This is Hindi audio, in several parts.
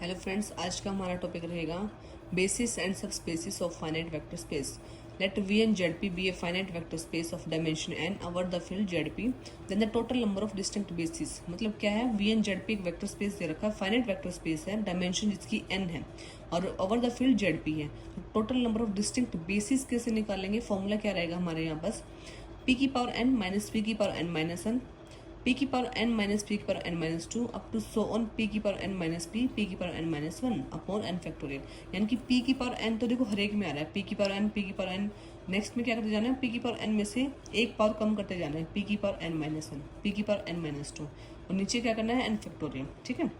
हेलो फ्रेंड्स, आज का हमारा टॉपिक रहेगा basis and sub spaces of finite vector space. Let V and Z P be a finite vector space of dimension N over the field Z P then the total number of distinct basis. मतलब क्या है, वी एंड जेड पी एक वेक्टर स्पेस दे रखा है, फाइनाइट वेक्टर स्पेस है, डायमेंशन जिसकी एन है और over the field Z P है. Total number of distinct basis कैसे निकालेंगे? फॉर्मूला क्या रहेगा हमारे यहाँ पास? पी की पावर एन माइनस पी की power n minus one, p की पावर n माइनस पी की power n minus two up to so on p की पावर n माइनस p की power n minus one upon n factorial. यानी कि p की पावर n तो देखो हर एक में आ रहा है, p की पावर n, p की पावर n. नेक्स्ट में क्या करते जाना है, p की पावर n में से एक पावर कम करते जाना है, p की power n minus one, p की पावर n माइनस टू, और नीचे क्या करना है, n फैक्टोरियल. ठीक है.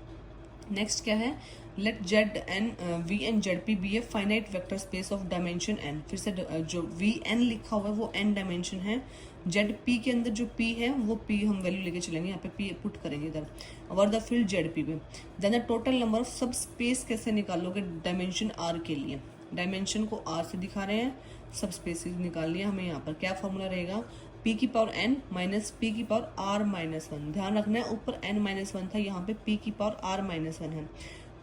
नेक्स्ट क्या है, let Z n V n Z P be a finite vector space of dimension n. फिर से जो वी एन लिखा हुआ है वो एन डायमेंशन है. जेड पी के अंदर जो पी है वो पी हम वैल्यू लेके चलेंगे, यहाँ पे पी पुट करेंगे इधर over the field Z P पे. Then the total number of subspace कैसे निकालोगे डायमेंशन आर के लिए? डायमेंशन को आर से दिखा रहे हैं, सब स्पेसिस निकाल लिया हमें. यहाँ पर क्या फॉर्मूला रहेगा, p की पावर n माइनस पी की पावर r माइनस वन. ध्यान रखना है ऊपर n माइनस वन था, यहाँ पे p की पावर r माइनस वन है.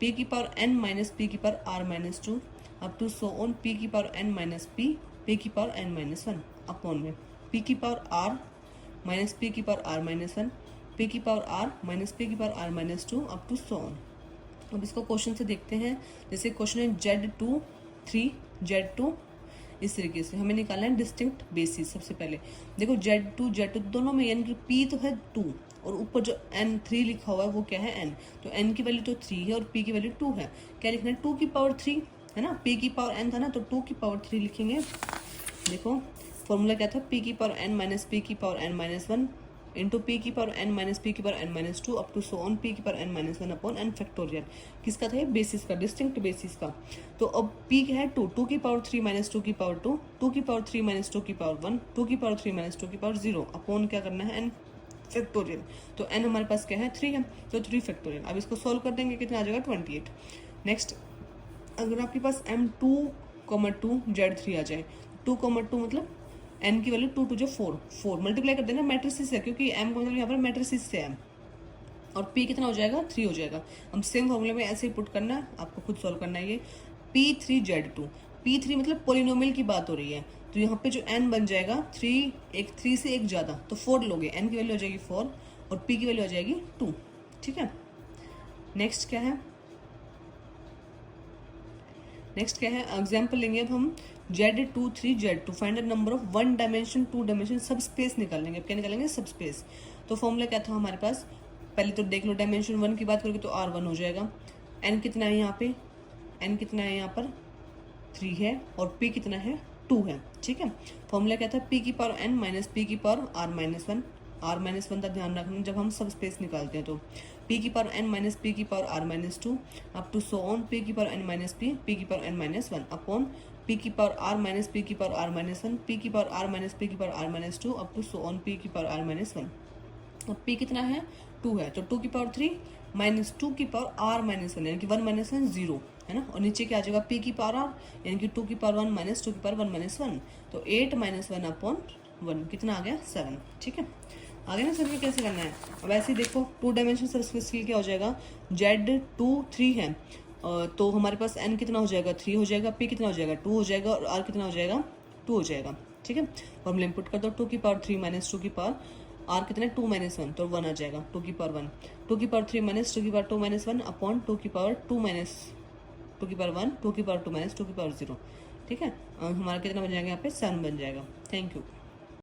p की पावर n माइनस पी की power r minus two up to so on p की पावर n माइनस p की power n minus one upon में p की पावर r माइनस पी की power r minus one, p की पावर r माइनस पी की power r minus two up to so on. अब इसको क्वेश्चन से देखते हैं. जैसे क्वेश्चन है Z2 3 Z2, इस तरीके से हमें निकालना है डिस्टिंक्ट बेसिस. सबसे पहले देखो Z2 दोनों में यानी कि P तो है 2 और ऊपर जो N3 लिखा हुआ है वो क्या है N. तो N की वैल्यू तो 3 है और P की वैल्यू 2 है. क्या लिखना है, 2 की पावर 3 है ना, P की पावर N था ना, तो 2 की पावर 3 लिखेंगे. देखो फॉर्मूला क्या था, P की पावर N माइनस पी की power N minus one into P की पावर n माइनस पी की power n minus two up to so on P की power n minus one upon n factorial. किसका था ये? बेसिस का, डिस्टिंक्ट बेसिस का. तो अब p क्या है 2 की पावर 3 माइनस टू की पावर 2 की पावर 3 माइनस टू की पावर 1, 2 की पावर 3 माइनस टू की पावर 0 अपॉन क्या करना है, n फैक्टोरियल. तो n हमारे पास क्या है 3 है, तो 3 फैक्टोरियल. अब इसको सोल्व कर देंगे, कितना आ जाएगा 28. नेक्स्ट, अगर आपके पास m2 2 Z3 आ जाए, 2 मतलब n की वैल्यू 2 2 जो 4 मल्टीप्लाई कर देना मैट्रिसेस है, क्योंकि m का मतलब यहाँ पर मैट्रिसेस से है, और p कितना हो जाएगा 3 हो जाएगा. हम सेम फॉर्मूले में ऐसे ही पुट करना है, आपको खुद सॉल्व करना है ये. P3Z2, P3 मतलब पोलिनोमियल की बात हो रही है, तो यहाँ पे जो n बन जाएगा 3 से एक ज्यादा, तो 4 लोगे, n की वैल्यू हो जाएगी 4 और p की वैल्यू हो जाएगी 2. ठीक है. नेक्स्ट क्या है, एग्जाम्पल लेंगे अब हम Z2 3 Z2 find the number of 1 dimension 2 dimension सब स्पेस निकालेंगे. अब क्या निकालेंगे, सब स्पेस. तो फॉर्मूला क्या था हमारे पास, पहले तो देख लो, डायमेंशन 1 की बात करोगे तो R1 हो जाएगा. n कितना है यहाँ पे, n कितना है यहाँ पर 3 है और p कितना है 2 है. ठीक है. फॉर्मूला क्या था, p की पावर n माइनस पी की power r minus one. r minus one का ध्यान रखना जब हम सब स्पेस निकालते हैं, तो p की पावर n माइनस पी की power r minus two up to so on p की पावर n माइनस p की power n minus one upon p की पावर r माइनस पी की power r minus one, p की पावर r माइनस पी की power r minus two up to so on p की पावर r माइनस वन. अब p कितना है 2 है, तो 2 की पावर 3 माइनस 2 की पावर r माइनस वन, यानी कि 1 माइनस वन 0 है ना, और नीचे क्या आ जाएगा p की पावर r यानी कि 2 की पावर 1 माइनस 2 की पावर 1 माइनस वन, तो 8 माइनस वन अपॉन 1 कितना आ गया 7. ठीक है. आगे ना सर कैसे करना है. अब ऐसे देखो 2 डायमेंशन सब स्पेस के लिए क्या हो जाएगा, Z2 3 है, तो हमारे पास n कितना हो जाएगा 3 हो जाएगा, p कितना हो जाएगा 2 हो जाएगा और r कितना हो जाएगा 2 हो जाएगा. ठीक है. फॉर्मूला इनपुट कर दो, 2 की पावर 3 माइनस 2 की पावर r कितना है 2 माइनस 1, तो 1 आ जाएगा, 2 की पावर 1, 2 की पावर 3 माइनस 2 की पावर 2 माइनस 1 अपॉन 2 की पावर 2 माइनस 2 की पावर 1, 2 की पावर 2 माइनस 2 की पावर 0. ठीक है. हमारा कितना बन जाएगा यहाँ पे 7 बन जाएगा. Thank you.